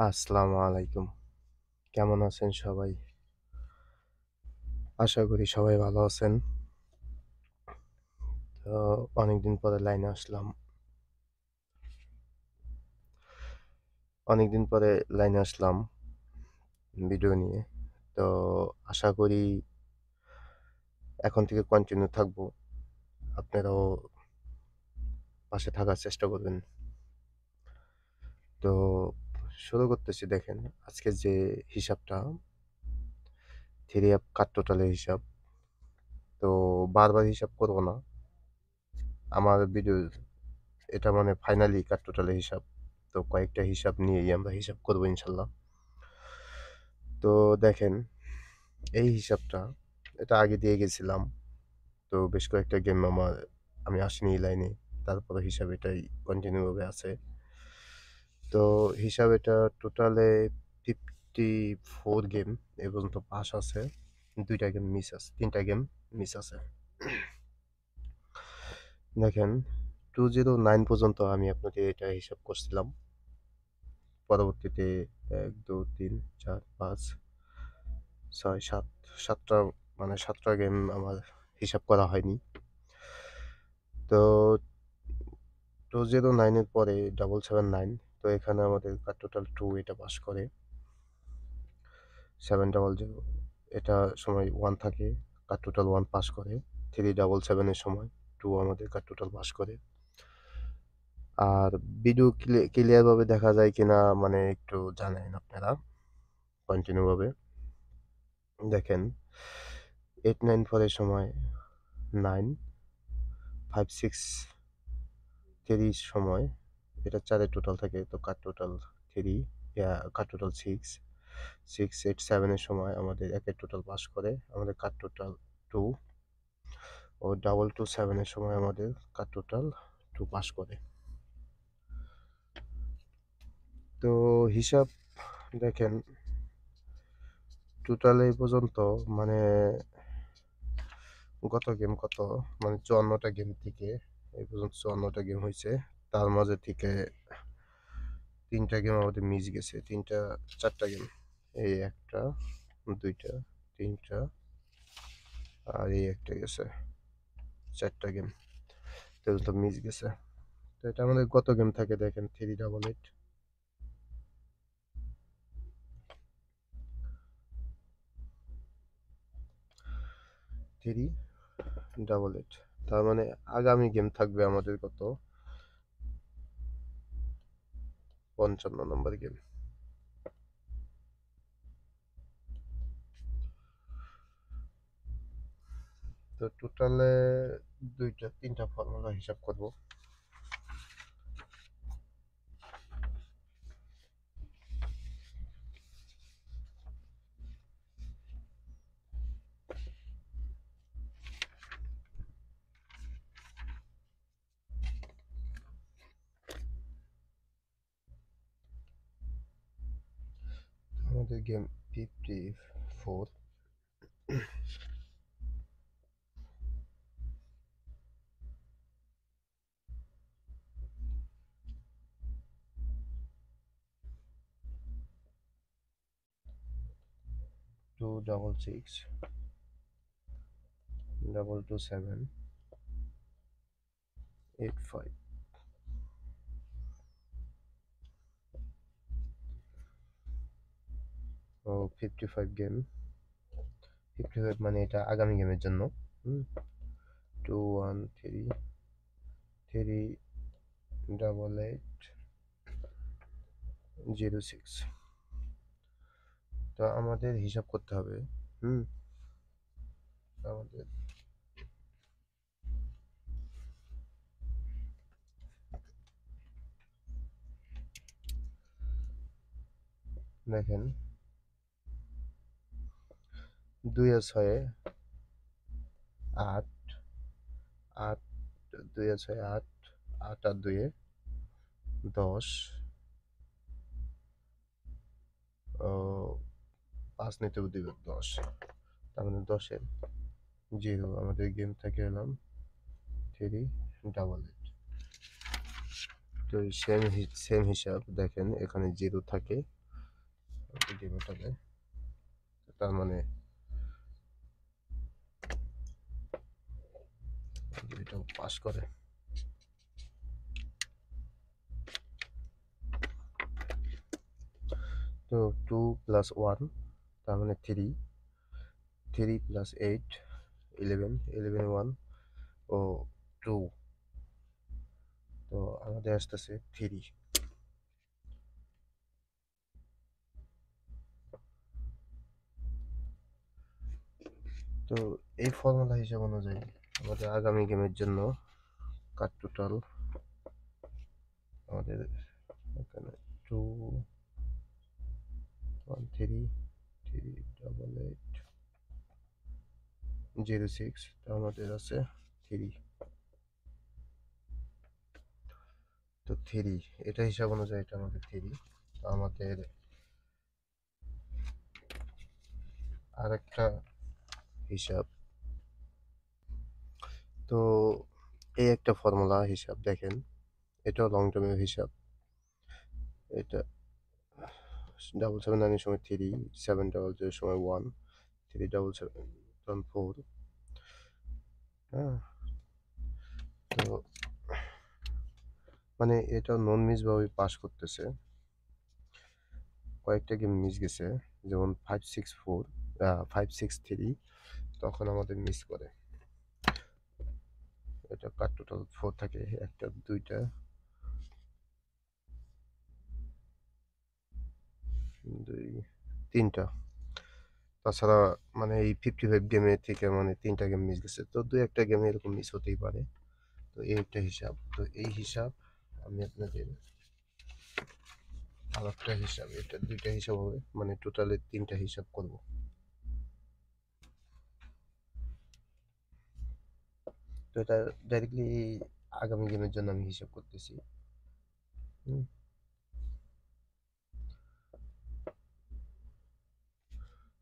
আসসালামু আলাইকুম। কেমন আছেন সবাই? আশা করি সবাই ভালো আছেন। তো অনেকদিন পরে লাইনে আসলাম। অনেকদিন পরে লাইনে আসলাম ভিডিও নিয়ে। তো আশা করি এখন থেকে কন্টিনিউ থাকবো। আপনারাও পাশে থাকার চেষ্টা করবেন। তো শুরু করতেছি দেখেন, আজকে যে হিসাবটা 3 অ্যাপ কাট টোটালের হিসাব। তো বারবার হিসাব করব না। আমার ভিডিও এটা মানে ফাইনালি কাট টোটালের হিসাব। তো কয়েকটা হিসাব নিয়েই আমরা হিসাব করব ইনশাল্লাহ। তো দেখেন এই হিসাবটা এটা আগে দিয়ে গেছিলাম। তো বেশ কয়েকটা গেম আমি আসিনি এই লাইনে। তারপরে হিসাব এটাই কন্টিনিউ ভাবে আছে। তো হিসাব এটা টোটালে 54 গেম এ পর্যন্ত পাস আছে। 2টা গেম মিস আছে। 3টা গেম মিস আছে। দেখেন 209 পর্যন্ত আমি আপনাকে এটা হিসাব করছিলাম। পরবর্তীতে ১, ২, ৩, ৪, ৫, ৬, ৭, ৭টা মানে ৭টা গেম আমার হিসাব করা হয়নি। তো 209 এর পরে 779 তো এখানে আমাদের টোটাল 2 এটা পাস করে। 700 এটা সময় 1 থাকে, টোটাল 1 পাস করে। 377 এর সময় 2 আমাদের টোটাল পাস করে। আর ভিডিও ক্লিয়ার ভাবে দেখা যায় কিনা মানে একটু জানাইন আপনারা কন্টিনিউ ভাবে। দেখেন 894 এর সময় 9, 5, 6, 3 সময় এটা 4 এর টোটাল থাকে তো টোটাল 3 টোটাল 6, 6, 8, 7 এর সময় আমাদের 1 এর টোটাল পাস করে। আমাদের টোটাল 2 ও 227 এর সময় আমাদের টোটাল 2 পাস করে। তো হিসাব দেখেন টোটাল এই পর্যন্ত মানে গত গেম কত মানে 54টা গেম থেকে এই পর্যন্ত 54টা গেম হয়েছে। তার মাঝে থেকে 3টা গেম আমাদের মিস গেছে। 4টা গেম। এই 1টা, 2টা, 3টা আর এই একটা গেছে। 4টা গেম তো মিস গেছে। তো এটা আমাদের গত গেম থাকে দেখেন 388 388 তার মানে আগামী গেম থাকবে আমাদের কত 55 নম্বর গেম। তো টোটালে 3টা ফর্মুলা হিসাব করব। আমাদের গেম 54 266 227 85 ও 55 গেম। 55 মানে এটা আগামী গেমের জন্য। 213 388 06 তো আমাদের হিসাব করতে হবে। হুম আমাদের দেখেন 2 আর 6 8 8 2 আর 6 8 8 আর 2 10 ও 5 নিতে দিবে 10 তার মানে 10-এর 0 আমাদের গেম থেকে এলাম 388 তো সেম হিসাব দেখেন এখানে 0 থাকে যদি মেটাবে, তার মানে এটাও পাস করে। তো 2 + 1 তার মানে 3, 3 + 8 11, 11 1 ও 2, তো আমাদের আসতেছে 3। তো এই ফর্মুলা হিসাব অনুযায়ী আমাদের আগামী গেমের জন্য কাট টোটাল আমাদের এখানে 2 1 3 3 8 8 0 6, তো আমাদের আছে 3। তো 3 এটা হিসাব অনুযায়ী এটা আমাদের 3। তো আমাদের আরেকটা হিসাব, তো এই একটা ফর্মুলা হিসাব দেখেন, এটাও লং টার্মের হিসাব। এটা 777 সময় 3, 700 সময় 1, 377 4। হ্যাঁ, তো মানে এটা নন মিস ভাবে পাস করতেছে। কয়েকটা গেম মিস গেছে, যেমন 564 563, তখন আমাদের মিস করে। এটা কার টোটাল 4 থাকে, একটা দুইটা 2 3টা। তাছাড়া মানে এই 55 গেমে থেকে মানে 3টা গেম মিস গেছে, তো দুই একটা গেমে এরকম মিস হতেই পারে। তো এই একটা হিসাব। তো এই হিসাব আমি আপনাদের আর একটা হিসাব, এটা দুইটা হিসাব হবে, মানে টোটালে 3টা হিসাব করব। তো এটা ডাইরেক্টলি আগামী গেমের জন্য আমি হিসাব করতেছি।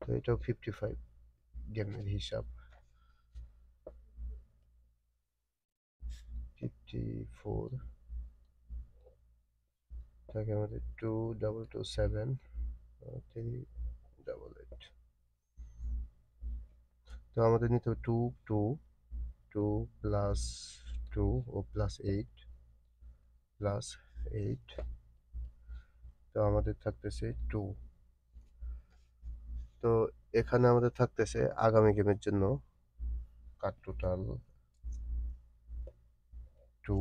তো এটাও 55 গেমের হিসাব। 54 থাকে আমাদের 2227 388। তো আমাদের নিতে হবে 2 2 2 প্লাস 2 ও প্লাস 8 প্লাস 8। তো আমাদের থাকতেছে 2। তো এখানে আমাদের থাকতেছে আগামী গেমের জন্য কার টোটাল 2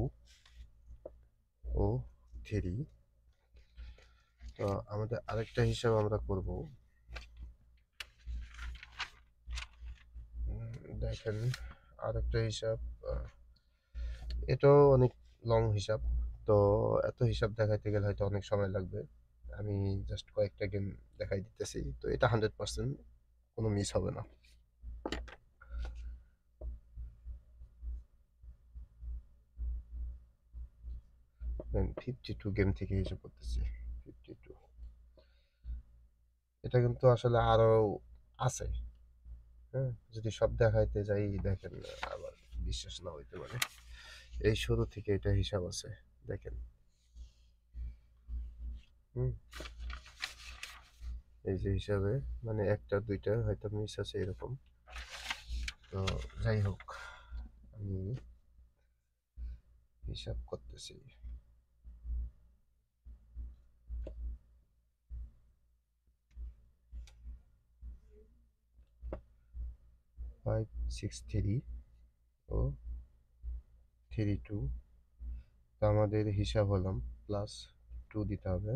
ও 3। তো আমাদের আরেকটা হিসাব আমরা করব। দেখেন আরেকটা হিসাব, এটাও অনেক লং হিসাব। তো এত হিসাব দেখাইতে গেলে হয়তো অনেক সময় লাগবে। আমি জাস্ট কয়েকটা গেম দেখাই দিতেছি। তো এটা 100% কোনো মিস হবে না। 52 গেম থেকে হিসাব করতেছি। 52, এটা কিন্তু আসলে আরো আছে। হ্যাঁ, যদি সব দেখাইতে যাই দেখেন আবার বিশ্বাস না হইতে পারে। এই শুরু থেকে এটা হিসাব আছে, দেখেন। হুম, এই যে হিসাবে মানে একটা দুইটা হয়তো মিস আছে এরকম। তো যাই হোক, আমি হিসাব করতেছি। 563 ও 32। তো আমাদের হিসাব হলাম প্লাস 2 দিতে হবে,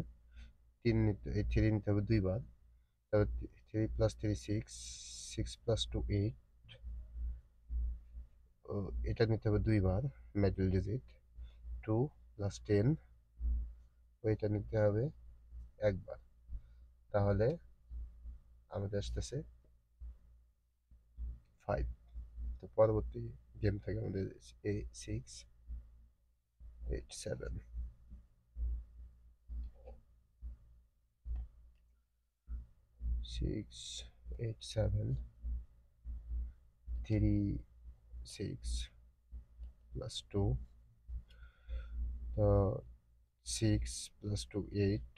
3 নিতে, এই 3 নিতে হবে দুইবার। তাহলে 3 + 3 6, 6 + 2 8। ও এটা নিতে হবে দুইবার, মিডল ডিজিট। 2 + 10, ওইটা নিতে হবে একবার। তাহলে আমাদের আসতেছে 5। তো পরবর্তী গেম থেকে আমাদের 6 8 7 6 8 7 3 6 + 2, তো 6 + 2 8,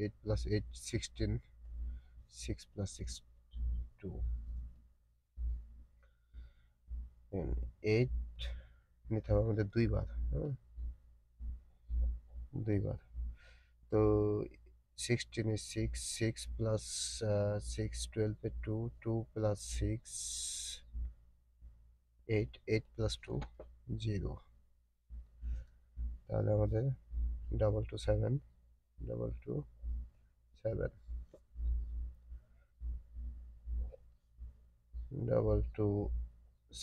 8 + 8 16, 6 plus 6 2 8 নিতে হবে আমাদের দুইবার, হ্যাঁ দুইবার। তো 16 is 6, 6 plus 6 12 A 2, 2 plus 6 8, 8 plus 2 0। তাহলে আমাদের double two 7, double two 7, double two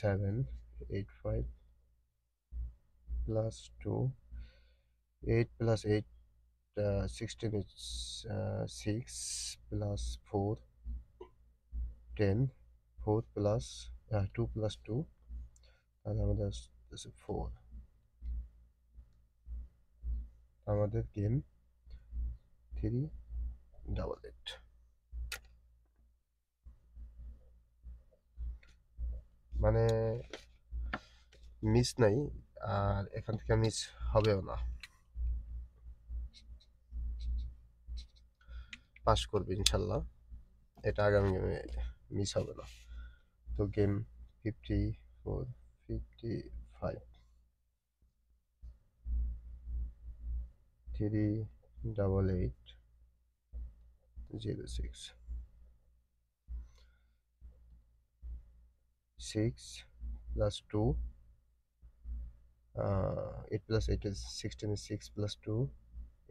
7 8 5 plus 2 8 plus 8 16 is 6 plus 4 10, 4 plus 2 plus 2, তাহলে আমাদের আসতেছে 4। আমাদের গেম 388। মানে মিস নাই, আর এখান থেকে মিস হবেও না, পাস করবে ইনশাল্লাহ, এটা আগামী গেমে মিস হবে না। তো game 54 55 388 06 6 plus 2 8 plus 8 is 16 is 6 plus 2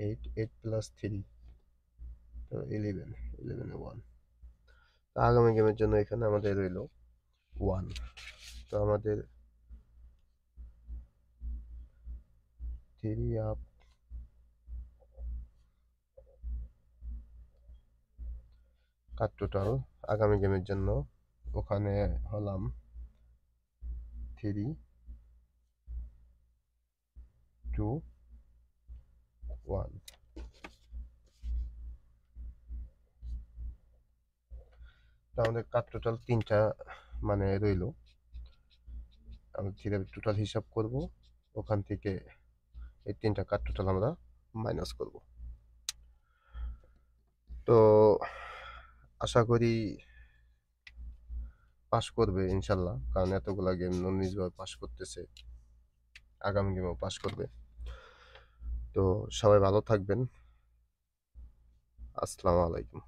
8 8 plus 3 তো 11 11 1। তো আগামী গেমের জন্য এখানে আমাদের রইল 1। তো আমাদের 3 আপ কাট টোটাল আগামী গেমের জন্য ওখানে হলাম 3 2 1। তো আমাদের কাট টোটাল 3টা মানে রইল, আমরা 3 টোটাল হিসাব করব, ওখান থেকে এই 3টা কাট টোটাল আমরা মাইনাস করব। তো আশা করি পাস করবে ইনশাল্লাহ, কারণ এতগুলা গেম নিজভাবে পাস করতেছে, আগামী গেমেও পাস করবে। তো সবাই ভালো থাকবেন, আসসালামু আলাইকুম।